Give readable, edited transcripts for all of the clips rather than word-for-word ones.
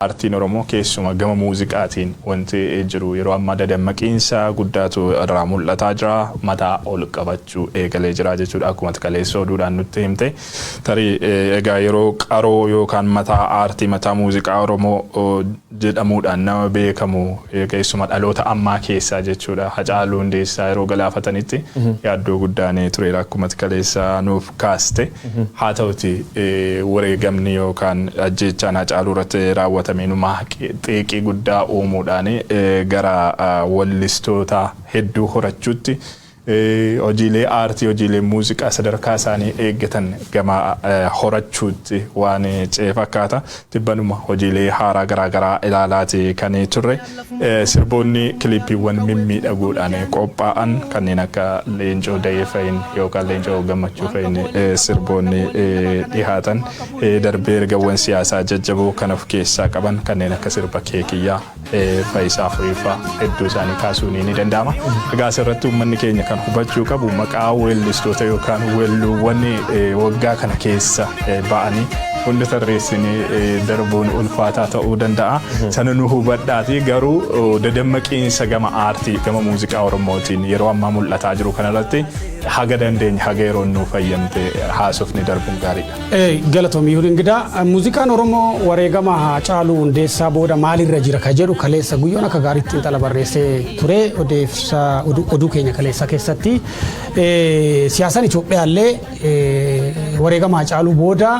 Artiin Oromoo keessuma gama muuziqaatiin wanti jiru yeroo ammaa dadammaqiinsa guddaatu irraa mul'ataa jira mataa ol qabachuu eegalee jira jechuudha akkuma kaleessa oduudhaan nutti himte tarii egaa yeroo qaroo yookaan mataa aartii mataa muuziqaa Oromoo jedhamuudhaan nama beekamu keessuma dhaloota ammaa keessaa jechuudha Hacaaluu Hundeessaa yeroo galaafatanitti yaaddoo guddaan tureera akkuma kaleessa nuuf kaaste haa ta'uti wareegamni yookaan ajjeechaan Hacaaluu irratti raawwata Minuma xeeqii guddaa uumuudhaan gara wallistoota hedduu horachuutti hojiilee aartii hojiilee muuziqaa sadarkaa isaanii eeggatan gama horachuutti waan fakkaata tibbanuma hojiilee haaraa garaagaraa ilaalaati kan turre sirboonni kiliippiiwwan mimmiidhaguudhaan qophaa'an kanneen akka Leencoo Dayeeffayin yookaan Leencoo Gammachuu fa'iin sirboonni dhihaatan darbee ergawwan siyaasaa jajjaboo kan of keessaa qaban kanneen akka sirba Keekiyyaa Faayisaa Firiifaa hedduu isaanii kaasuun ni danda'ama. Egaa asirratti uummanni keenya kan hubachuu qabu maqaa weellistoota yookaan weelluuwwan waggaa kana keessa ba'anii hundi tarreessinii darbuun ulfaataa ta'uu danda'a. Sana nu hubadhaati garuu dadammaqiinsa gama aartii gama muuziqaa Oromootiin yeroo ammaa mul'ataa jiru kanarratti haga dandeenya haga yeroo nu fayyamte haasofni darbuun gaariidha. Galatoomii Huringidaa muuziqaan Oromoo wareegama Hacaaluu Hundeessaa booda maalirra jira ka jedhu kaleessa guyyoon akka gaariitti intala barreessee ture oduu keenya kaleessa keessatti siyaasaan Itoophiyaallee wareegama Hacaaluu booda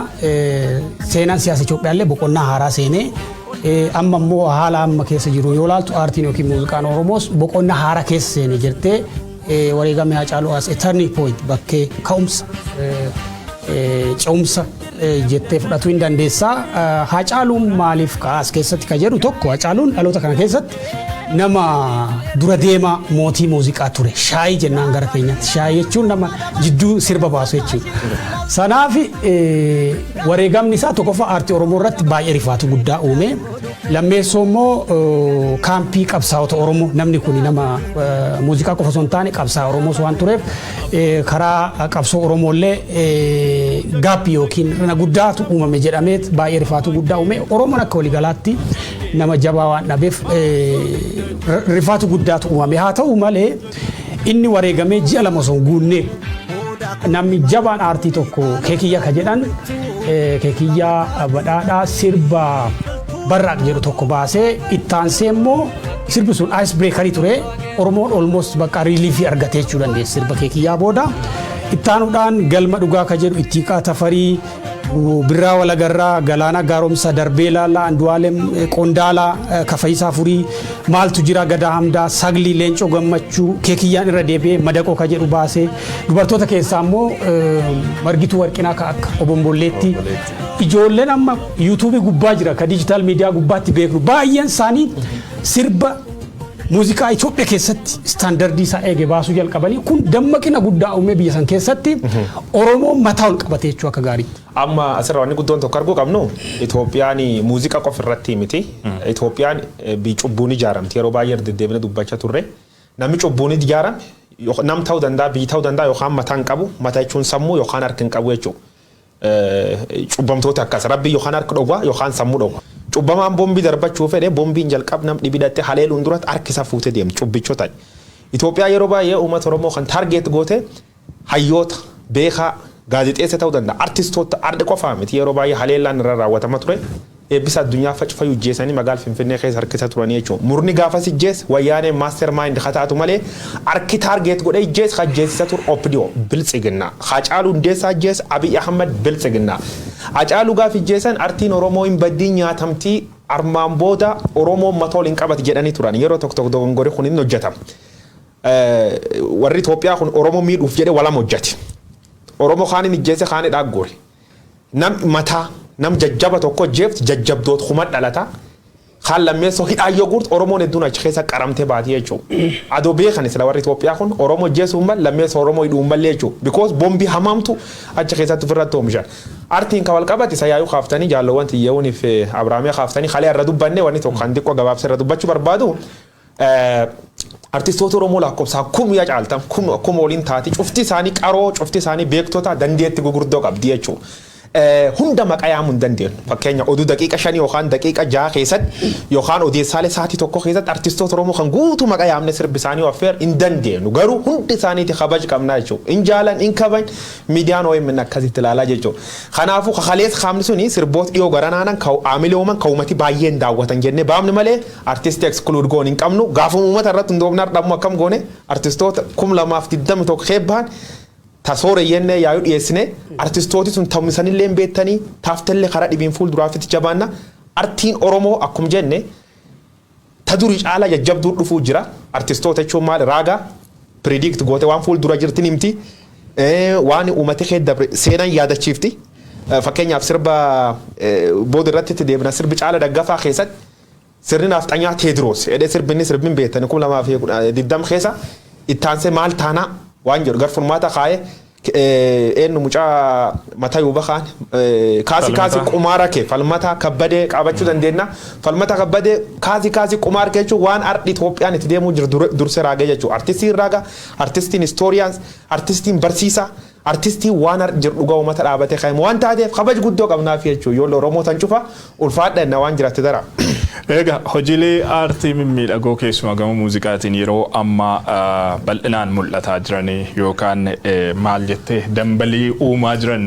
seenaan siyaasa Itoophiyaallee boqonnaa haaraa seenee amma immoo haala amma keessa jiru yoo ilaaltu aartiin yookiin muuziqaan Oromoos boqonnaa haaraa keessa seenee jirtee wareegama Hacaaluu as a turning point bakkee ka'umsa ce'umsa jettee fudhatu hin dandeessaa. Hacaaluun maaliif kaas keessatti ka jedhu tokko Hacaaluun dhaloota kana keessatti nama dura deema mootii muuziqaa ture. Shaayii jennaan gara keenyatti. Shaayii jechuun nama jidduu sirba baasu jechuudha. Sanaaf wareegamni isaa tokkoffaa aartii Oromoo irratti baay'ee rifaatu guddaa uume. Lammeessoo immoo kaampii qabsaa'ota Oromoo namni kun nama muuziqaa qofa osoo hin taane qabsaa'aa Oromoos waan tureef karaa qabsoo Oromoollee gaappii yookiin rana guddaatu uumame jedhameet baay'ee rifaatu guddaa uume. Oromoon akka waliigalaatti nama jabaa waan dhabeef rifaatu guddaatu uumame. Haa ta'u malee inni wareegamee ji'a lama osoo hin guunne namni jabaan aartii tokko Keekiyyaa ka jedhan Keekiyyaa badhaadhaa sirba barraaq jedhu tokko baasee ittaansee immoo sirbi sun ice breakerii ture Oromoon almost bakka reliefii argatee jechuu dandeessa sirba Keekiyyaa booda ittaanuudhaan galma dhugaa ka jedhu Ittiiqaa Tafarii Birraa Walagarraa Galaanaa Gaaromsaa Darbee Laalaa Andu'aalem Qondaalaa Kafaayisaa Furii maaltu jira Gadaa Hamdaa Saglii Leencoo Gammachuu Keekiyyaan irra deebi'ee Madaqoo ka jedhu baasee dubartoota keessaa immoo Margituu Warqinaa ka akka Obombolleetti ijoolleen amma yuutuubii gubbaa jira ka diijitaal miidiyaa gubbaatti beeknu baay'een isaanii sirba muuziqaa Itoophiyaa keessatti istaandardii isaa eege baasuu jalqabanii kun dammaqina guddaa uume biyya san keessatti Oromoon mataa ol qabatee jechuu akka gaariitti. Amma asirraa wanni guddoon tokko arguu qabnu Itoophiyaan muuziqaa qofa irratti miti. Itoophiyaan cubbuun ijaaramti yeroo baay'ee deddeebina dubbachaa turre namni cubbuun ijaarame nam ta'uu danda'a biyyi ta'uu danda'a yookaan mataan qabu mataa jechuun sammuu yookaan harka hin qabu jechuudha. Cubbamtoota akkas rabbi yookaan harka dhowwaa yookaan sammuu dhowwa. Cubbamaan boombii darbachuu fedhe boombiin jalqab nam dhibidhatte haleeluun duratti harkisa fuutee deemti cubbichoota. Itoophiyaa yeroo baay'ee uummata Oromoo kan taargeet goote hayyoota beekaa gaazexeessa ta'uu danda'a artistoota arde qofaa miti yeroo baay'ee haleellaan irra raawwatama ture. Eebbisa addunyaa facafayu jeesanii magaalaa Finfinnee keessa harkisa turanii jechuudha. Murni gaafas jees wayyaanee maaster maayind kataatu malee harki taargeet godhee jees kan jeesisa tur OPDO biltsiginna. Hacaaluu Hundeessaa jees Abiy Ahmed biltsiginna. Hacaaluu gaafi jeesan artiin Oromoo hin baddiin nyaatamtii armaan booda Oromoo matool hin qabati jedhanii turan yeroo tokko tokko dogongori kun hin hojjetama. Warri Itoophiyaa kun Oromoo miidhuuf jedhe walam hojjete. Oromoo kaaniin ijjeese kaanii dhaaggore. Nam mataa nam jajjaba tokko jeefti jajjabdoot kuma dhalata kan lammeessoo hidhaayyoo guurt Oromoon hedduun achi keessa qaramtee baatee jechuudha. Adoo beekan isla warri Itoophiyaa kun Oromoo jeesuu mal lammeessoo Oromoo hidhuu mallee jechuudha. Because boombii hamaamtu achi keessatti ofirratti oomishan. Artiin ka walqabati isa yaayuu kaaftanii jaalowwan xiyyeewwaniif Abiraamee kaaftanii halee irra dubbannee wanni tokko kan xiqqoo gabaabsee irra dubbachuu barbaadu. Artistoota Oromoo lakkoofsa kum yaa caaltam kum waliin taati cufti isaanii qaroo cufti isaanii beektota dandeetti gurguddoo qabdi jechuudha. hunda maqaa yaamuu hin dandeenyu. Fakkeenya oduu daqiiqa 5 yookaan daqiiqa 6 keessatti yookaan odeessaalee sa'aatii tokko keessatti artistoota Oromoo kan guutuu maqaa yaamne sirbi isaanii affeer hin dandeenyu. Garuu hundi isaaniiti kabaj qabnaa jechuudha. In jaalan in kabajan miidiyaan OMN akkasitti ilaalaa jechuudha. Kanaafuu kakalees qaamni suni sirboota dhiyoo garanaanan aamilee uuman ka'umati baay'een daawwatan jennee baamne malee artistii exclude goon hin qabnu. Gaafuma uummata irratti hundoofnaa dhammu akkam goone artistoota 2021 keebban tasoore yenne yaayu dhiyeessine artistooti sun tammisanillee beektanii taaftallee karaa dhibiin fuulduraafiti jabaanna artiin Oromoo akkuma jenne ta durii caalaa jajjabduu dhufuu jira artistoota jechuun maal raagaa predict goote waan fuuldura jirtin himti waan uummata kee dabre seenaan yaadachiifti fakkeenyaaf sirba booda irratti deebina sirbi caala daggafaa keessatti sirni nafxanyaa Teedroos edee sirbin beektanii 2020 keessa ittaansee maal taanaa waan jedhu gar furmaata kaayee eenyu mucaa mataa yoo bakaan kaasi qumaara kee falmata kabbadee qabachuu dandeenya falmata kabbadee kaasi qumaara kee jechuun waan ardii Itoophiyaan itti deemuu jiru dursee raagaa jechuudha artistiin raagaa artistiin historians artistiin barsiisaa artistiin waan jiru dhugaa uummata dhaabatee kaa'e waan taateef kabaj guddoo qabnaaf jechuudha yoo Oromoo tan cufa ulfaadha waan jiraatti dara. Egaa hojiilee aartii mimmiidhagoo keessumaa gama muuziqaatiin yeroo ammaa bal'inaan mul'ataa jiranii yookaan maal jettee dambalii uumaa jiran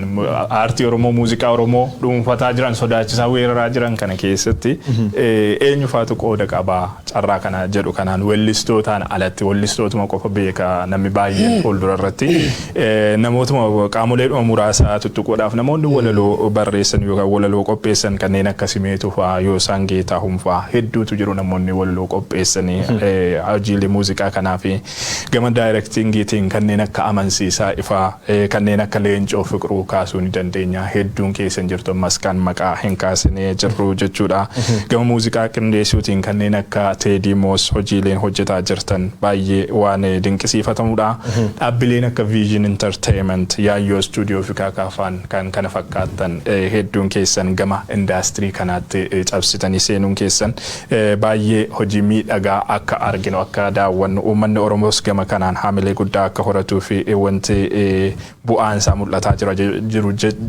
aartii Oromoo muuziqaa Oromoo dhuunfataa jiran sodaachisaa weeraraa jiran kana keessatti eenyu faatu qooda qabaa carraa kana jedhu kanaan weellistootaan alatti weellistootuma qofa beekaa namni baay'een fuuldura irratti namootuma qaamoleedhuma muraasaa tuttuquudhaaf namoonni walaloo barreessan yookaan walaloo qopheessan kanneen akka Simeetuu fa'aa yoo isaan Geetaa Humfaa hedduutu jiru namoonni walaloo qopheessanii hojiilee muuziqaa kanaa fi gama daayirektingiitiin kanneen akka Amansiisaa Ifaa kanneen akka Leencoo Fiqiruu kaasuu ni dandeenya hedduun keessan jirtu ammas kan maqaa hin kaasnee jirru jechuudha gama muuziqaa qindeessuutiin kanneen akka Teedii Moos hojiileen hojjetaa jirtan baay'ee waan dinqisiifatamudha dhaabbileen akka Vision Entertainment Yaayyoo Studio fi Kaakaafaan kan kana fakkaatan hedduun keessan gama indaastirii kanaatti cabsitanii seenuun keessan baay'ee hojii miidhagaa akka arginu akka daawwannu uummanni Oromoos gama kanaan haamilee guddaa akka horatuu fi wanti bu'aan isaa mul'ataa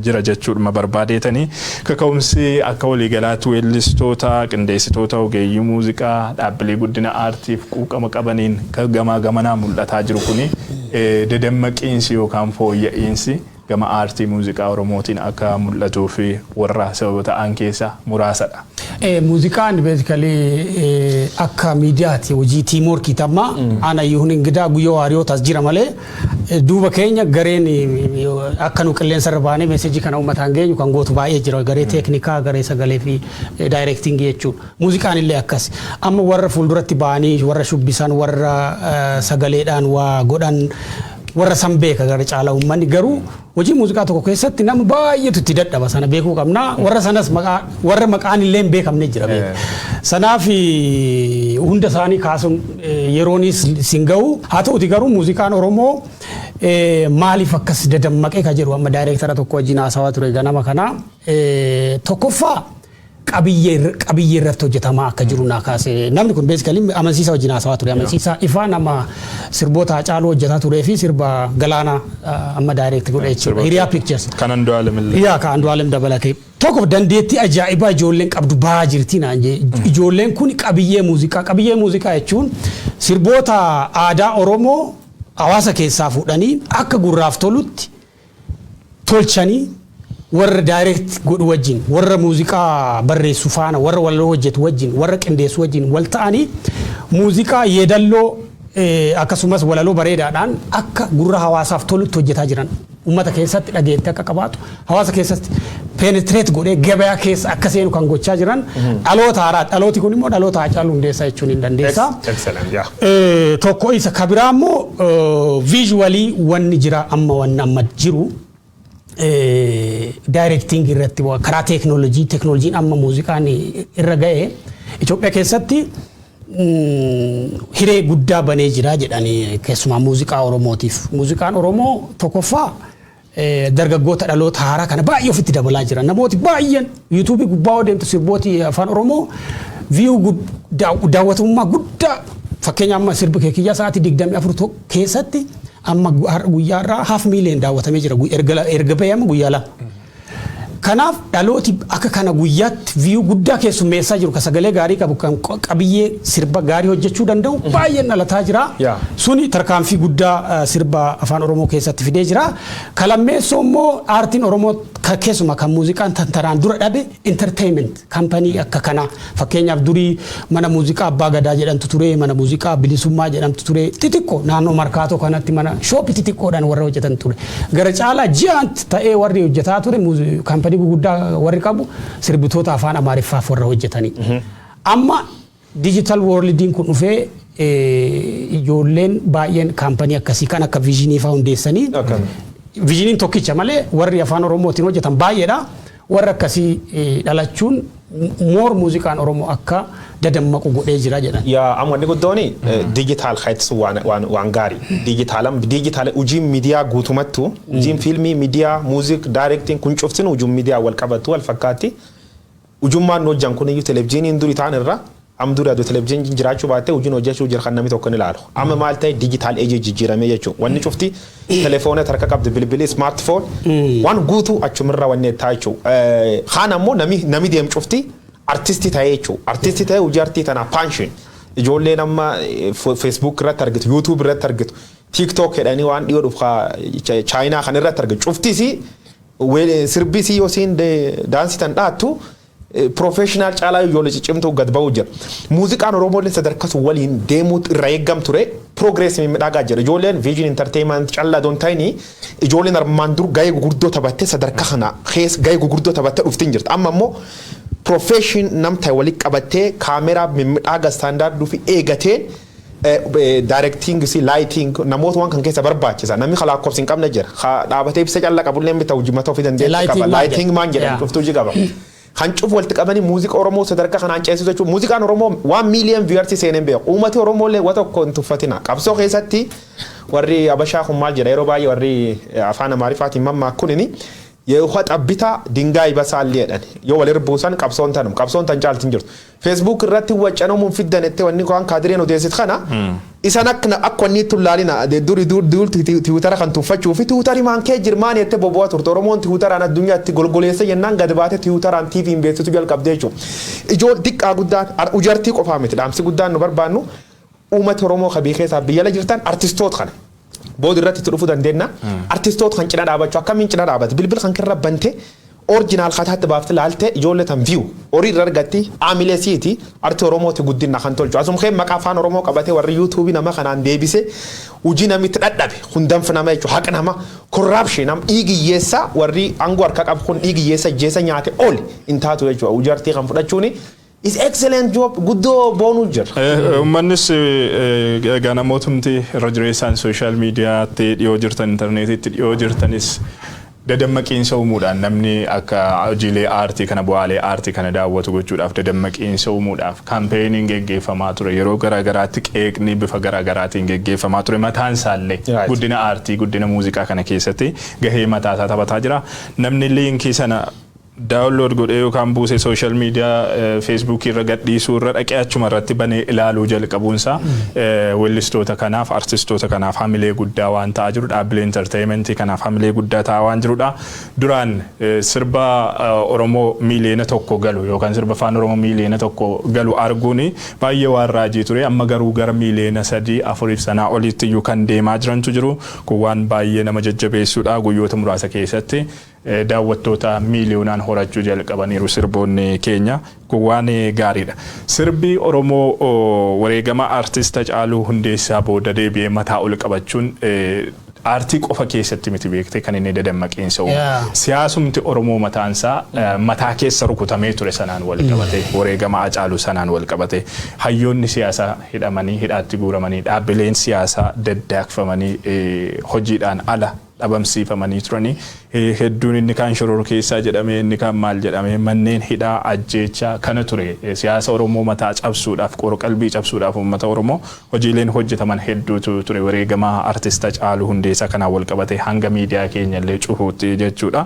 jira jechuudha barbaadeetanii kaka'umsi akka waliigalaatti weellistoota qindeessitoota ogeeyyii muuziqaa dhaabbilee guddina aartiif quuqama qabaniin gamanaa mul'ataa jiru kuni dadammaqiinsi yookaan fooyya'insi gama aartii muuziqaa Oromootiin akka mul'atuu fi warra sababa ta'an keessa muraasadha. Muuziqaan basically akka miidiyaati hojii tiimworkii tamma ana yuun ingidaa guyyoo waariyootas jira malee duuba keenya gareen akka nu qilleensa irra baanee meesejii kana uummataan geenyu kan gootu baay'ee jira garee teeknikaa garee sagalee fi daayirektingii jechuudha. Muuziqaan illee akkas amma warra fuulduratti baanii warra shubbisan warra sagaleedhaan waa godhan warra san beeka gara caalaa uummanni garuu hojii muuziqaa tokko keessatti nama baay'eetu itti dadhaba sana beekuu qabna warra sanas warra maqaan illee beekamne jira sanaaf hunda isaanii kaasuun yeroonis singa'u haa ta'uti garuu muuziqaan Oromoo maaliif akkas dadammaqee ka jedhu amma daayireektara tokko wajjin haasawaa ture ganama kana tokkoffaa qabiyyee irratti hojjetamaa akka jiru naa kaase namni kun basically Amansiisaa wajjin haasawaa ture Amansiisaa Ifaa nama sirboota Hacaaluu hojjetaa turee fi sirba Galaanaa amma daayireekt godhe jechuudha Hiriyaa Pictures kan Andu'aalem dabalatee tokko dandeettii ajaa'ibaa ijoolleen qabdu baa jirti naan ijoolleen kun qabiyyee muuziqaa jechuun sirboota aadaa Oromoo hawaasa keessaa fuudhanii akka gurraaf tolutti tolchanii warra direct godhu wajjin warra muuziqaa barreessu faana warra walaloo hojjetu wajjin warra qindeessu wajjin wal ta'anii muuziqaa yeedalloo akkasumas walaloo bareedaadhaan akka gurra hawaasaaf tolutti hojjetaa jiran uummata keessatti dhageetti akka qabaatu hawaasa keessatti penetrate godhee gabayaa keessa akka seenu kan gochaa jiran dhaloota haaraa dhalooti kun immoo dhaloota Hacaaluu Hundeessaa jechuun hin dandeessa. Tokko isa kabiraa immoo visually wanni jira amma jiru directing irratti karaa teknooloojiin amma muuziqaan irra ga'e Itoophiyaa keessatti hiree guddaa banee jira jedhanii keessumaa muuziqaa Oromootiif muuziqaan Oromoo tokkoffaa dargaggoota dhaloota haaraa kana baay'ee ofitti dabalaa jira namooti baay'een YouTube gubbaa deemtu sirbooti afaan Oromoo view daawwatamummaa guddaa fakkeenya amma sirbi keekiyyaa sa'aatii 24 keessatti amma guyyaarraa 500,000 daawwatamee jira erga bayama guyyaa lama Kanaaf dhalooti akka kana guyyaatti viyuu guddaa keessummeessaa jiru ka sagalee gaarii qabu kan qabiyyee sirba gaarii hojjechuu danda'u baay'een dhalataa jira. Suni tarkaanfii guddaa sirba afaan Oromoo keessatti fidee jira. Kalammeessoo immoo aartiin Oromoo keessumaa kan muuziqaan tantaraan dura dhabe entertainment kaampanii akka kana fakkeenyaaf durii mana muuziqaa Abbaa Gadaa jedhamtu ture mana muuziqaa Bilisummaa jedhamtu ture xixiqqoo naannoo Markaatoo kanatti mana shooppii xixiqqoodhaan warra hojjetan ture. Gara caalaa ji'aant ta'ee warri hojjetaa ture kaampanii guddaa warri qabu sirbitoota afaan Amaariffaaf warra hojjetanii. Amma digital worldiin kun dhufee ijoolleen baay'een kaampanii akkasii kan akka viizinii fa'aa hundeessanii viiziniin tokkicha malee warri afaan Oromootiin hojjetan baay'eedha. Warra akkasii dhalachuun moor muuziqaan Oromoo akka dadammaqu godhee jira jedhan. Yaa amma inni guddooni digital heights waan gaarii. Digital ujiin miidiyaa guutumattu ujiin fiilmii miidiyaa muuziq daayirektiin kun cuftin ujuun miidiyaa wal qabattu wal fakkaatti. Ujummaan hojjan kun iyyuu televezyiiniin durii ta'an irra am durii aduu televezyiiniin jiraachuu baattee ujiin hojjechuu jira kan namni tokko ni ilaalu. Amma maal ta'e digital ejii jijjiiramee jechuudha. Wanni cufti telefoona harka qabdu bilbilii smartphone waan guutuu achumirra wanni ta'aa jechuudha. Haan ammoo nami deemu cufti artistii ta'ee jechuudha. Artistii ta'ee hojii artii tanaa passion. Ijoolleen amma Facebook irratti argitu, YouTube irratti argitu, TikTok jedhanii waan dhiyoo dhufu China kan irratti argitu. Cuftis sirbii yoo siin daansii tan dhaattu professional caalaa ijoollee ciccimtuu gad ba'uu jira. Muuziqaan Oromoo illee sadarkatu waliin deemuutu irra eeggam ture. Progress midhagaa jira. Ijoolleen Vision Entertainment callaa doon ta'ini ijoolleen armaan dur gahee gurguddoo taphattee sadarkaa kana keessa gahee gurguddoo taphattee dhuftiin jirti. Amma immoo profession namta walitti qabattee kaameraa midhagaa standarduu fi eegateen directing si lighting namoota waan kan keessa barbaachisa. Namni kalaa koobsi hin qabne jira. Dhaabatee ibsa callaa qabullee bitaa hojimata ofii dandeettii qaba. Lighting maan jedhamu dhuftuu jigaba. Kan cufu walitti qabanii muuziqaa Oromoo sadarkaa kanaan ceesisuu jechuudha. Muuziqaan Oromoo 1 million viewers seeneen beeku. Uummati Oromoo illee waan tokko hin tuffatina. Qabsoo keessatti warri Abashaa kun maal jedha yeroo baay'ee warri afaan Amaariffaatiin mammaakkunini yoo xabbitaa dingaay basaallee jedhan yoo wal irbuusan qabsoon tan caaltiin jirtu. Facebook irratti waccanamuun fiddanettee wanni kan kaadireen odeessit kana isan akka wanni tullaalina duri Twitter kan tuffachuu fi Twitter maan kee jirmaan yette bobo'a turte Oromoon Twitteraan addunyaatti golgoleessa jennaan gad baate Twitteraan TV'n beeksisu jalqabdee jechuudha. Ijoo xiqqaa guddaan ujartii qofaa miti dhaamsi guddaan nu barbaannu uummata Oromoo kabii keessaa biyya la jirtan artistoota kana. Boodi irratti itti dhufuu dandeenya. Artistoota kan cina dhaabachuu akkamiin cina dhaabate bilbil kan kirra bante originaal kataatti baaftee laalte ijoollee tan view horii irra argatti aamilee siiti arti Oromooti guddina kan tolchu. Asuma kee maqaa afaan Oromoo qabatee warri YouTube nama kanaan deebise hojii namitti dhadhabe hundanfa nama jechuudha. Haqa nama corruption nam dhiigiyyeessa warri aangoo harka qabu kun dhiigiyyeessa jeessa nyaate ol hin taatu jechuudha. Hojii artii kan fudhachuuni is excellent job guddoo boonuu jira. Uummannis ganamootumti irra jireessaan sooshaal miidiyaatti dhiyoo jirtan intarneetitti dhiyoo jirtanis dadammaqiinsa uumuudhaan namni akka hojiilee aartii kana bu'aalee aartii kana daawwatu gochuudhaaf dadammaqiinsa uumuudhaaf kaampeenii geggeeffamaa ture yeroo garaagaraatti qeeqni bifa garaagaraatiin geggeeffamaa ture mataan isaallee guddina aartii guddina muuziqaa kana keessatti gahee mataa isaa taphataa jira. Namni liinkii sana download godhee yookaan buusee social media Facebook irra gadhiisuu irra dhaqee achuma irratti banee ilaaluu jalqabuunsa weellistoota kanaaf artistoota kanaaf hamilee guddaa waan ta'aa jiru dhaabbilee entertainmentii kanaaf hamilee guddaa ta'aa waan jirudha. Duraan sirba Oromoo miiliyoona tokko galu yookaan sirba afaan Oromoo miiliyoona tokko galu arguun baay'ee waan raajii ture amma garuu gara miiliyoona 3-4 sanaa olitti iyyuu kan deemaa jirantu jiru kun waan baay'ee nama jajjabeessuudha guyyoota muraasa keessatti. Daawwattoota miiliyoonaan horachuu jalqabaniiru sirboonni keenya kun waan gaariidha. Sirbi Oromoo wareegama artist Hacaaluu Hundeessaa booda deebi'ee mataa ol qabachuun aartii qofa keessatti miti beekte kan inni dadammaqiinsa uumu. Siyaasumti Oromoo mataansaa mataa keessa rukutamee ture sanaan wal qabate wareegama Hacaaluu sanaan wal qabate hayyoonni siyaasaa hidhamanii hidhaatti guuramanii dhaabbileen siyaasaa daddaaqfamanii hojiidhaan ala dhabamsiifamanii turanii hedduun inni kaan shoror keessaa jedhamee inni kaan maal jedhamee manneen hidhaa ajjeechaa kana ture siyaasa Oromoo mataa cabsuudhaaf qalbii cabsuudhaaf uummata Oromoo hojiileen hojjetaman hedduutu ture wareegama artist Hacaaluu Hundeessaa kanaan wal qabate hanga miidiyaa keenya illee cufuutti jechuudha.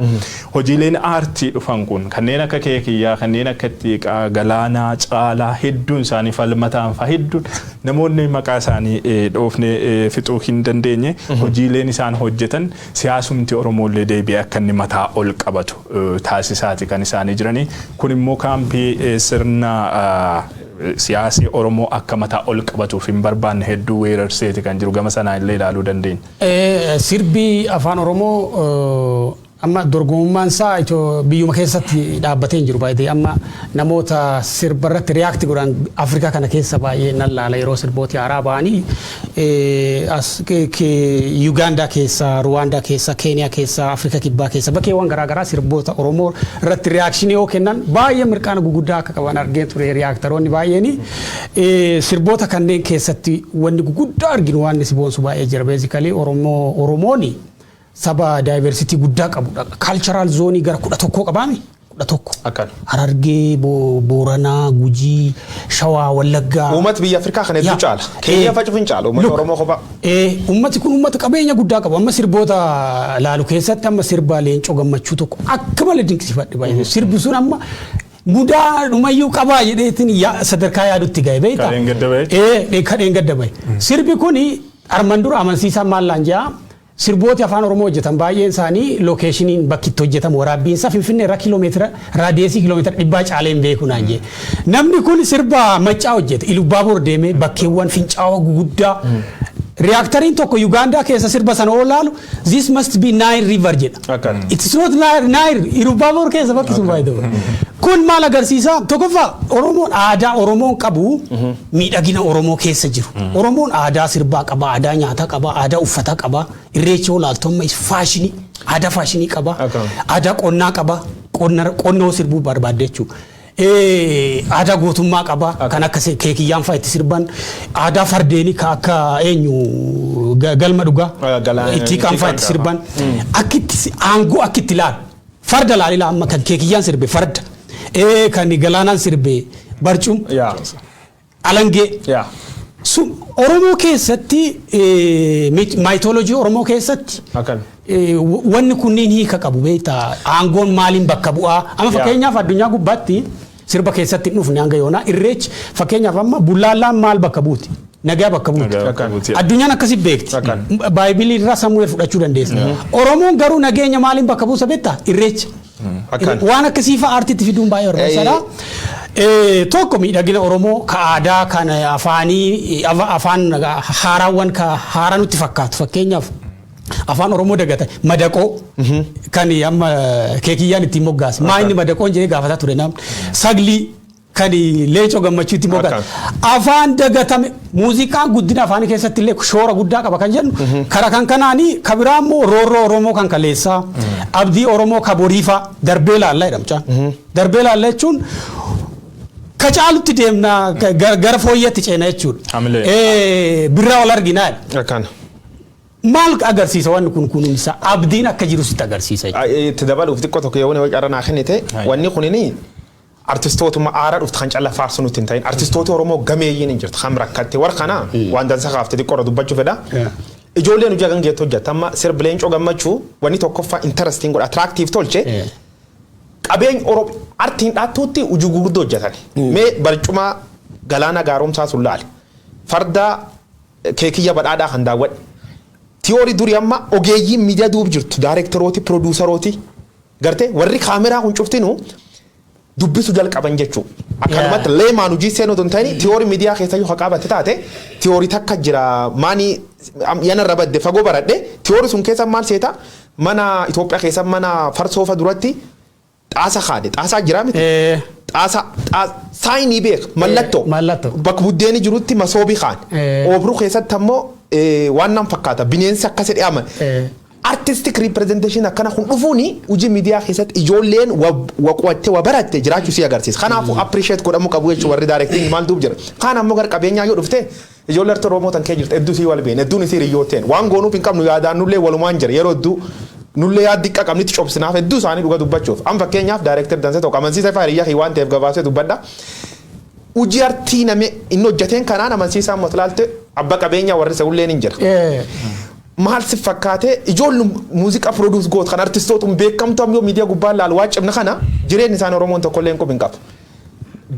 Hojiileen aartii dhufan kun kanneen akka keekiyyaa kanneen akka xiiqaa galaanaa caalaa hedduun isaanii falmataan fa hedduun namoonni maqaa isaanii dhoofne fixuu hin dandeenye hojiileen isaan hojjetan siyaasumti Oromoo illee deebi'ee illee akka inni mataa ol qabatu taasisaati kan isaanii jiranii kun immoo kaampii sirna siyaasii Oromoo akka mataa ol qabatuuf hin barbaanne hedduu weerarseeti kan jiru gama sanaa illee ilaaluu dandeenya. Sirbii afaan Oromoo amma dorgomummaan isaa biyyuma keessatti dhaabbatee jiru baay'ee amma namoota sirba irratti react godhan Afrikaa kana keessa baay'ee nan laala yeroo sirbooti haaraa ba'anii Uganda keessa, Rwanda keessa, Kenya keessa, Afrika kibbaa keessa bakkeewwan garaagaraa sirboota Oromoo irratti reaction yoo kennan baay'ee mirqaana guguddaa akka qaban argee ture reactoroonni baay'eeni sirboota kanneen keessatti wanni guguddaa arginu waan siboonsu baay'ee jira basically Oromooni saba diversity guddaa qabudha cultural zone gara 11 qabaami 11 akkan Harargee Booranaa Gujii Shawaa Wallaggaa uummata biyya Afrikaa kana hedduu caala Kenya facufin caala uummata Oromoo qofa uummati kun uummata qabeenya guddaa qaba amma sirboota laalu keessatti amma sirba Leencoo Gammachuu tokko akka malee dinqisiifadhe baay'ee sirbi sun amma mudaa dhumayyuu qabaa jedheetiin sadarkaa yaadutti ga'e beektaa kadheen gadda bahe sirbi kun arman dura amansiisaa maallaan jaa sirbooti afaan Oromoo hojjetan baay'een isaanii lokeeshiniin bakki itti hojjetamu waraabbiinsa Finfinnee irra kiiloomeetira raadiyeesii kiiloomeetira 100 caaleen beeku naan jee namni kun sirba maccaa hojjeta Ilubaaboor deemee bakkeewwan fincaa'aa guguddaa reactoriin tokko Uganda keessa sirba sana oolaalu this must be Nile River jedha it's not Nile Ilubaaboor keessa bakki sun baay'ee kun maal agarsiisa tokkoffaa Oromoon aadaa Oromoon qabu miidhagina Oromoo keessa jiru Oromoon aadaa sirbaa qaba aadaa nyaataa qaba aadaa uffataa qaba irreecha olaaltummaa faashinii aadaa faashinii qaba aadaa qonnaa qaba qonnoo sirbuu barbaadde jechuudha aadaa gootummaa qaba kan akka keekiyyaan fa'aa itti sirban aadaa fardeenii kan akka eenyu galma dhugaa itti kan fa'aa itti sirban akkitti aangoo akkitti ilaalu farda laalila amma kan keekiyyaan sirbe farda kan galaanaan sirbe barcum alangee sun Oromoo keessatti mythology Oromoo keessatti wanni kunniin hiika qabu beektaa aangoon maaliin bakka bu'aa amma fakkeenyaaf addunyaa gubbaatti sirba keessatti dhufne hanga yoona irreechi fakkeenyaaf amma bullaallaan maal bakka buuti nagaa bakka buuti addunyaan akkasi beekti baayibilii irraa Samu'eel fudhachuu dandeessa Oromoon garuu nageenya maaliin bakka buusa beektaa irreecha waan akkasii fa'aa aartiitti fiduun baay'ee barbaachisaadha tokko miidhagina Oromoo ka aadaa kan afaanii afaan haaraawwan ka haaraa nutti fakkaatu fakkeenyaaf afaan Oromoo dagata madaqoo kan amma keekiyyaan itti moggaas maayini madaqoon jedhee gaafataa ture nam sagli kan Leencoo Gammachuu itti moggaas afaan dagatame muuziqaan guddina afaan keessatti illee shoora guddaa qaba kan jennu kara kan kanaanii kabiraammoo roorroo Oromoo kan kaleessaa abdii Oromoo kaboriifa darbee laallaa jedhamcha darbee laallaa jechuun kacaalutti deemna gara fooyyatti ceena jechuudha birraa wal arginaa maal agarsiisa wanni kun kunuunsa abdiin akka jiru sitti agarsiisa itti dabaluuf xiqqoo tokko yoo waan qarana kennite wanni kunini artistootuma aaraa dhuftu kan calla faarsu nutti hin ta'in artistoota Oromoo gameeyyiin hin jirtu kan rakkatte war kana waan dansa kaafte xiqqoo dubbachuu fedha ijoolleen hojii kan geetto hojjeta amma sirba Leencoo Gammachuu wanni tokkoffaa interesting godha attractive tolche qabeenya Oromoo artiin dhaattuutti hojii gurguddoo hojjetan mee barcuma galaana gaaromsaa sun laali farda keekiyya badhaadhaa kan daawwadhe Theory duri amma ogeeyyiin miidiyaa duub jirtu daayirektarooti produusarooti gartee warri kaameraa kun cuftinu dubbisu jalqaban jechuu akkanumatti leemaan hojii seenuu don ta'ini theory miidiyaa keessa yoo qabatte taate theory takka jira maani yana rabadde fagoo baradhe theory sun keessa maal seeta mana Itoophiyaa keessa mana farsoofa duratti xaasa kaade xaasaa jira miti xaasa saayinii beek mallattoo bakka buddeeni jirutti masoobii kaan obruu keessatti ammoo waan nam fakkaata bineensi akkas jedhama artistic representation akkana kun dhufuuni hojii miidiyaa keessatti ijoolleen waqwatte wabaratte jiraachuu si agarsiisa kanaafuu appreciate godhamu qabu jechuun warri directing maal duub jira kaan ammoo gar qabeenyaa yoo dhufte ijoollee arti Oromoo tan kee jirtu hedduu si wal beene hedduun isii riyyooteen waan goonuuf hin qabnu yaadaan nullee walumaan jira yeroo hedduu nullee yaaddi qabnitti cobsinaaf hedduu isaanii dhuga dubbachuuf am fakkeenyaaf director dansa tokko amansiisa faayyaa waan ta'eef gabaasee dubbadha hojii artii namni inni hojjeteen kanaan amansiisaa motlaalte abba qabeenya warri sa'ulleen hin jira maal si fakkaate ijoollu muuziqaa produce goot kan artistootun beekamtu ammoo miidiyaa gubbaa laal waa cibna kana jireen isaan Oromoon tokko illee hin qabu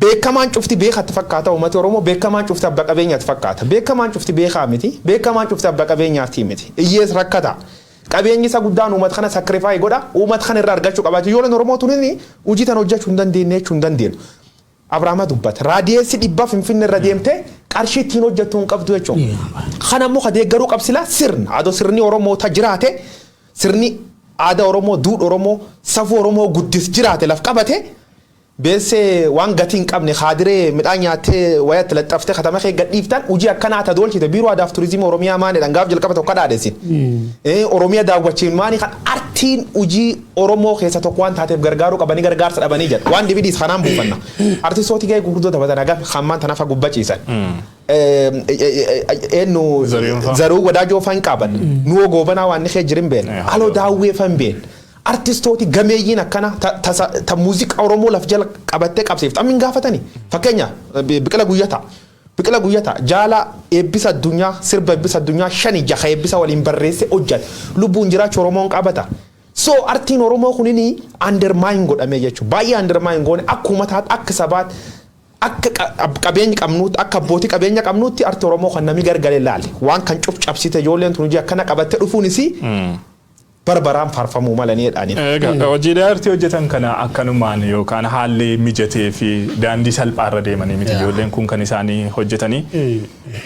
beekamaan cufti beekatti fakkaata uummata Oromoo beekamaan cufti abba qabeenyaatti fakkaata beekamaan cufti beekaa miti beekamaan cufti abba qabeenyaatti miti iyyees rakkata qabeenyi isa guddaan uummata kana sacrifice godha uummata kana irraa argachuu qabaatu ijoolleen Oromoo tunin hojii tan hojjechuu hin dandeenye jechuu hin dandeenyu. Abrahaama dubbata raadiyeessi dhibba Finfinnee irra deemtee qarshii ittiin hojjettu hin qabdu jechuudha. Kana immoo ka deeggaruu qabsila sirna adoo sirni Oromoo ta jiraate sirni aadaa Oromoo duudhaa Oromoo safuu Oromoo guddis jiraate laf qabate beesse waan gatiin qabne khaadiree midhaan nyaattee wayatti laxxaftee katama kee gadhiiftan hojii akkanaa ta doolchite biiroo aadaa fi turizimii Oromiyaa maanidhaan gaaf jalqaba tokko dhaadheessin. Oromiyaa daawwachiin maani kan artiin hojii Oromoo keessa tokko waan taateef gargaaruu qabanii gargaarsa dhabanii jedha waan dibidiis kanaan buufanna. Artistooti gahee gurguddoo taphatan hagaaf hammaan tanaaf gubbachiisan. Eenyu zaruu wadaajoo fan qaban nuwo goobanaa waan ni kee jirin been aloo daawwee fan been. Artistooti gameeyyiin akkana ta muuziqaa Oromoo laf jala qabattee qabsiiftu ammin gaafatanii fakkeenya Biqila Guyyataa jaala eebbisa addunyaa sirba eebbisa addunyaa 5-6 eebbisa waliin barreesse hojjate lubbuun jiraachuu Oromoon qabata. So artiin Oromoo kunini undermine godhamee jechuudha baay'ee undermine goone akkuma taat akka sabaat akka qabeenya qabnuutti akka abbootii qabeenya qabnuutti artii Oromoo kan namni gargalee laale waan kan cabsite ijoolleen tun hojii akkana qabattee dhufuunis barbaraan farfamuu malanii jedhanii. Hojiilee artii hojjetan kana akkanumaan yookaan haalli mijatee fi daandii salphaarra deemanii miti ijoolleen kun kan isaanii hojjetanii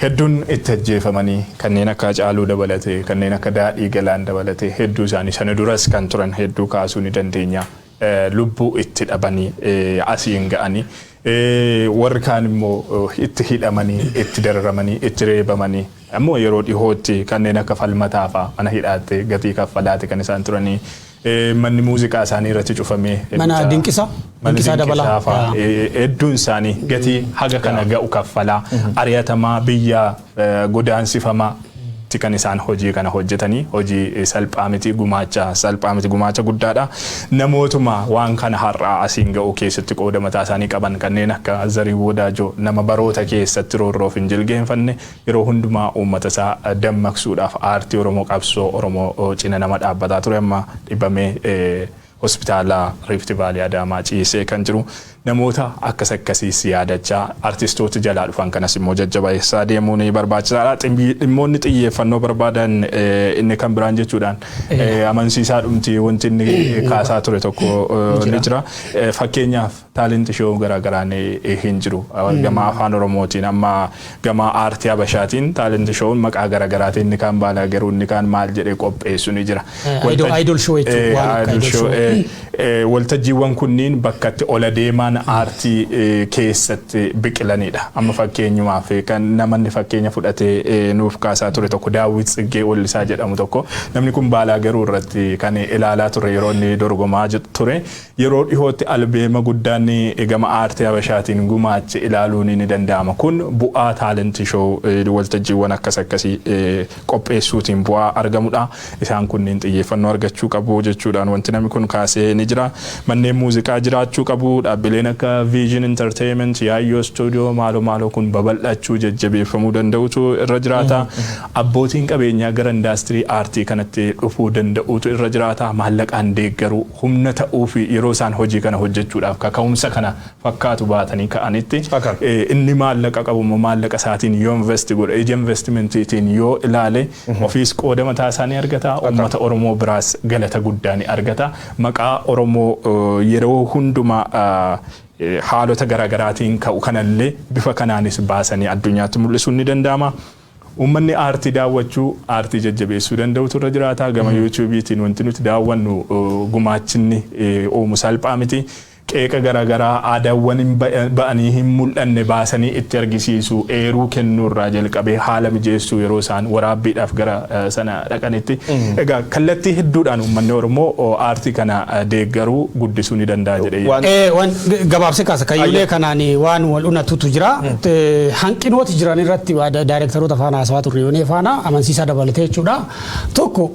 hedduun itti ajjeefamanii kanneen akka Hacaaluu dabalatee kanneen akka Daadhii Galaan dabalatee hedduu isaanii sana duras kan turan hedduu kaasuu ni dandeenya lubbuu itti dhabanii asiin ga'anii. Warri kaan immoo itti hidhamanii itti dararamanii itti reebamanii ammoo yeroo dhihootti kanneen akka Falmataa fa'aa mana hidhaatte gatii kaffalaate kan isaan turanii manni muuziqaa isaanii irratti cufamee mana dinqisaa dabalaa hedduun isaanii gatii haga kana ga'u kaffalaa ari'atamaa biyya godaansifamaa kan isaan hojii kana hojjetanii hojii salphaa miti gumaacha guddaadha. Namootuma waan kana har'aa asiin ga'u keessatti qooda mataa isaanii qaban kanneen akka Zarii Wadaajoo nama baroota keessatti roorroof hin jilgeenfanne yeroo hundumaa uummata isaa dammaqsuudhaaf aartii Oromoo qabsoo Oromoo cina nama dhaabbataa ture amma dhibamee hospitaala Rift Valley Adaamaa ciisee kan jiru namoota akkasiis yaadachaa artistoota jalaa dhufan kanas immoo jajjabeessaa deemuun barbaachisaadha. Dhimmoonni xiyyeeffannoo barbaadan inni kan biraan jechuudhaan amansiisaa dhumti wanti inni kaasaa ture tokko ni jira. Fakkeenyaaf taalenti shoo garaagaraan hin jiru. Gama afaan Oromootiin amma gama aartii Habashaatiin taalenti shoon maqaa garaagaraatiin inni kan baala garuu inni kan maal jedhee qopheessu ni jira. Idol show jechuudha. Waltajjiiwwan kunniin bakkatti ola deemaan aartii keessatti biqilanidha. Amma fakkeenyumaaf kan namanni fakkeenya fudhatee nuuf kaasaa ture tokko Daawit Tsiggee Ollisaa jedhamu tokko namni kun baalaa garuu irratti kan ilaalaa ture yeroo inni dorgomaa ture yeroo dhihootti albeema guddaan gama aartii Habashaatiin gumaache ilaaluun ni danda'ama. Kun bu'aa taalenti shoo waltajjiiwwan akkasii qopheessuutiin bu'aa argamudha. Isaan kunniin xiyyeeffannoo argachuu qabu jechuudhaan wanti namni kun kaasee ni jira. Manneen muuziqaa jiraachuu qabu. Dhaabbileen akka Vision Entertainment Yaayyoo Studio maaloo kun babal'achuu jajjabeeffamuu danda'utu irra jiraata. Abbootiin qabeenyaa gara indaastirii aartii kanatti dhufuu danda'utu irra jiraata. Maallaqaan deeggaruu humna ta'uu fi yeroo isaan hojii kana hojjechuudhaaf kaka'umsa kana fakkaatu baatanii ka'anitti inni maallaqa qabu maallaqa isaatiin yoo investi godhe ija investimentiitiin yoo ilaale ofiis qooda mataa isaanii argata. Uummata Oromoo biraas galata guddaa ni argata. Maqaa Oromoo yeroo hundumaa haalota garaagaraatiin ka'u kanallee bifa kanaanis baasanii addunyaatti mul'isuun ni danda'ama. Uummanni aartii daawwachuu aartii jajjabeessuu danda'utu irra jiraata. Gama YouTube'itiin wanti nuti daawwannu gumaachinni oomu salphaa miti. Qeeqa garaagaraa aadaawwan ba'anii hin mul'anne baasanii itti argisiisu eeruu kennuu irraa jalqabee haala mijeessuu yeroo isaan waraabbiidhaaf gara sana dhaqanitti. Egaa kallattii hedduudhaan uummanni Oromoo aartii kana deeggaruu guddisuu ni danda'a jedhee. Waan gabaabsee kaasa kayyuulee kanaan waan wal unatutu jira. Hanqinooti jiran irratti daayirektaroota faana haasawaa turre yoonee faana amansiisaa dabalatee jechuudha. Tokko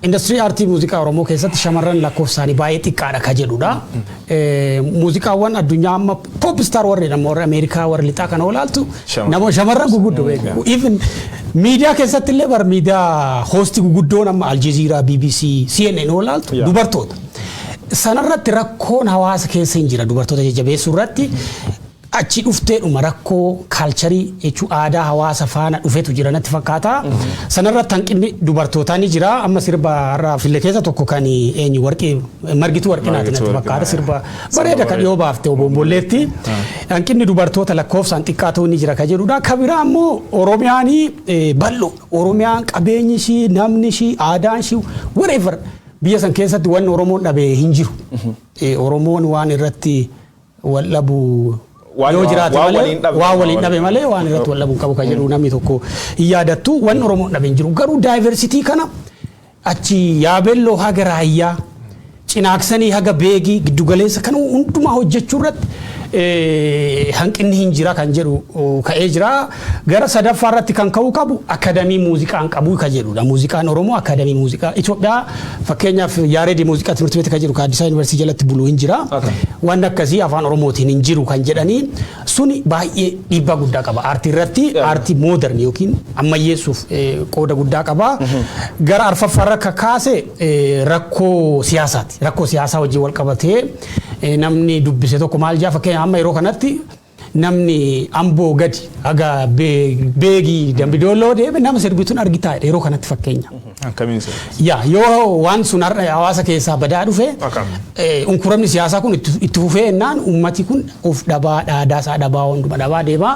industirii aartii muuziqaa Oromoo keessatti shamarran lakkoofsaanii baay'ee xiqqaadha ka jedhudha. Muuziqaawwan addunyaa amma pop star warri warra Ameerikaa warri lixaa kana olaaltu nama shamarran guguddoo beekamu. Even miidiyaa keessatti illee bar miidiyaa hoostii guguddoon amma Aljazeera, BBC, CNN olaaltu dubartoota. Sanarratti rakkoon hawaasa keessa hin jira dubartoota jajjabeessuu irratti achi dhufteedhuma rakkoo kaalcharii jechuun aadaa hawaasa faana dhufeetu jira natti fakkaata. Sanarratti hanqinni dubartootaa ni jira. Amma sirba irraa fille keessa tokko kan eenyu warqii margituu warqinaati natti fakkaata. Sirba bareeda kan dhiyoo baafte obombolleetti. Hanqinni dubartoota lakkoofsaan xiqqaa ta'uu ni jira kan jedhudha. Kan biraa immoo Oromiyaan bal'oo. Oromiyaan qabeenyi ishii, namni ishii, aadaan ishii, whatever biyya san keessatti wanni Oromoon dhabee hin jiru. Oromoon waan irratti wal dhabu yoo jiraate malee waa waliin dhabe malee waan irratti wal dhabu qabu kan jedhu namni tokko yaadattu wanni Oromoon dhabe hin jiru. Garuu diversity kana achi yaabelloo haga raayyaa cinaaksanii haga beegii giddugaleessa kan hundumaa hojjechuu irratti hanqinni hin jira kan jedhu ka'ee jira. Gara sadaffaa irratti kan ka'uu qabu akadamii muuziqaan qabu kan jedhudha. Muuziqaan Oromoo akadamii muuziqaa Itoophiyaa fakkeenyaaf Yaareedii muuziqaa timirti beekta kan jedhu Addis Ababa Yuunivarsiitii jalatti bulu hin jira. Waan akkasii afaan Oromootiin hin jiru kan jedhanii suni baay'ee dhiibbaa guddaa qaba. Aartii irratti aartii mooderni yookiin ammayyeessuuf qooda guddaa qaba. Gara arfaffaa irra kaase rakkoo siyaasaati. Rakkoo siyaasaa wajjin wal qabatee namni dubbise tokko maal jaa fakkeenya amma yeroo kanatti namni amboo gadi haga beegii dambidooloo deeme nama sirbituun argitaa yeroo kanatti fakkeenya. Akkamiin se? Yaa yoo waan sun hawaasa keessaa badaa dhufe unkuramni siyaasaa kun itti fufee ennaan ummati kun of dhabaa dhaadaasaa dhabaa hunduma dhabaa deemaa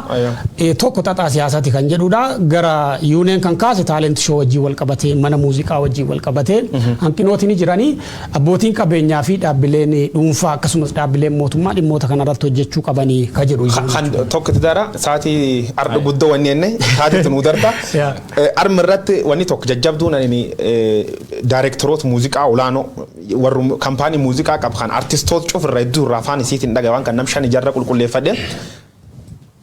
tokko xaxaa siyaasaati kan jedhudha. Gara yuuneen kan kaase taalent shoo wajjin wal qabatee mana muuziqaa wajjin wal qabatee hanqinooti ni jiranii abbootiin qabeenyaa fi dhaabbileen dhuunfaa akkasumas dhaabbileen mootummaa dhimmoota kanarratti hojjechuu qabanii ka jedhu. Tokko tidara sa'aatii arda guddoo wanni enne sa'aatii nu darba arma irratti wanni tokko jajjabduun ani daayireektaroota muuziqaa olaanoo warra kaampaanii muuziqaa qabu kan artistoota cufirra hedduu irraa afaan isiitiin dhaga'an kan nam shan ijaarra qulqulleeffadhe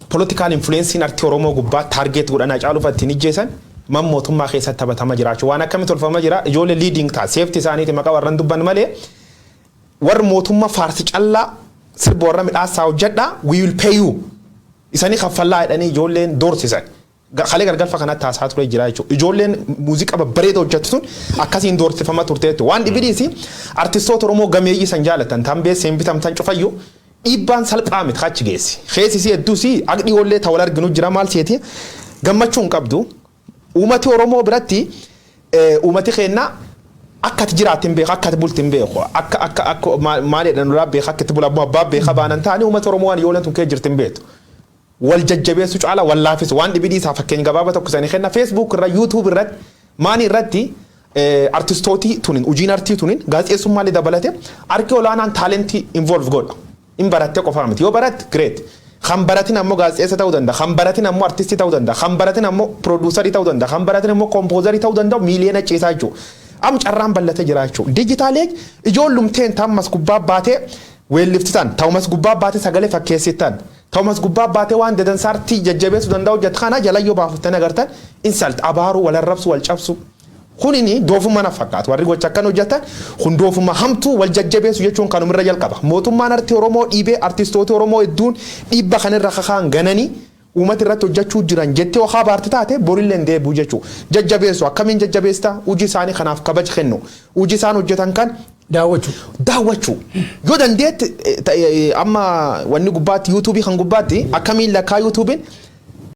politikaal influensiin artii Oromoo gubbaa taargeet godhanaa caalufatti ni jeesan man mootummaa keessatti taphatama jiraachuu waan akkamitti tolfama jira ijoollee liiding ta'a seefti isaaniiti maqaa warran dubban malee warra mootummaa faarsi callaa sirba warra midhaasaa hojjedha we will pay you isanii kaffallaa jedhanii ijoolleen doorsisan Khalee gargalfa kanatti haasaa ture jira jechuudha. Ijoolleen muuziqaa babbareedaa hojjettu sun akkasiin doorsifama turteetti. Waan dhibiidhisi artistoota Oromoo gameeyyii san jaalatan tan beesseen bitamtan cufayyu dhiibbaan salphaa miti achi geessi. Keessisii hedduusi aqdii ollee ta'uu arginu jira maal seeti gammachuu hin qabdu. Uummati Oromoo biratti uummati keenya akka ati jiraatin beeku akka ati bultin beeku akka maalidha nurraa beeku akka ati bula abbaa beeka baanan ta'anii uummati Oromoo waan ijoolleen tun kee jirtin beektu. Wal jajjabeessu caala wal laafis waan dhibiidhi isaa fakkeenya gabaabaa tokko sanii kenna Facebook irra YouTube irratti maani irratti artistootii tunin ujiin artii tunin gaazexeessummaa dabalate harki olaanaan taalentii involve godha. In barattee qofaa miti yoo baratte great. Kan baratin ammoo gaazexeessa ta'uu danda'a. Kan baratin ammoo artistii ta'uu danda'a. Kan baratin ammoo produusarii ta'uu danda'a. Kan baratin ammoo kompoozarii ta'uu danda'a miiliyoona ceesaa jechuudha. Am carraan bal'ate jira jechuudha. Dijitaalee ijoollumteen tammas gubbaa baatee weelliftisan ta'umas gubbaa baatee sagalee fakkeessitan. Thomas gubbaa baatee waan dadansaartii jajjabeessuu danda'u hojjetu kana jalayyoo baafatanii agartan insult abaaruu wal arrabsu wal cabsu kunini doofummaa na fakkaatu warri gocha akkan hojjetan kun doofummaa hamtuu wal jajjabeessu jechuun kanumirra jalqaba mootummaan artii Oromoo dhiibee artistoota Oromoo hedduun dhiibba kanirra kakaan gananii uummata irratti hojjechuu jiran jettee ohaa baarti taate borilleen deebi'u jechuu jajjabeessu akkamiin jajjabeestaa hojii isaanii kanaaf kabaja kennu hojii isaan hojjetan kan daawwachuu yoo dandeetti amma wanni gubbaatti YouTube kan gubbaatti akkamiin lakkaa YouTubein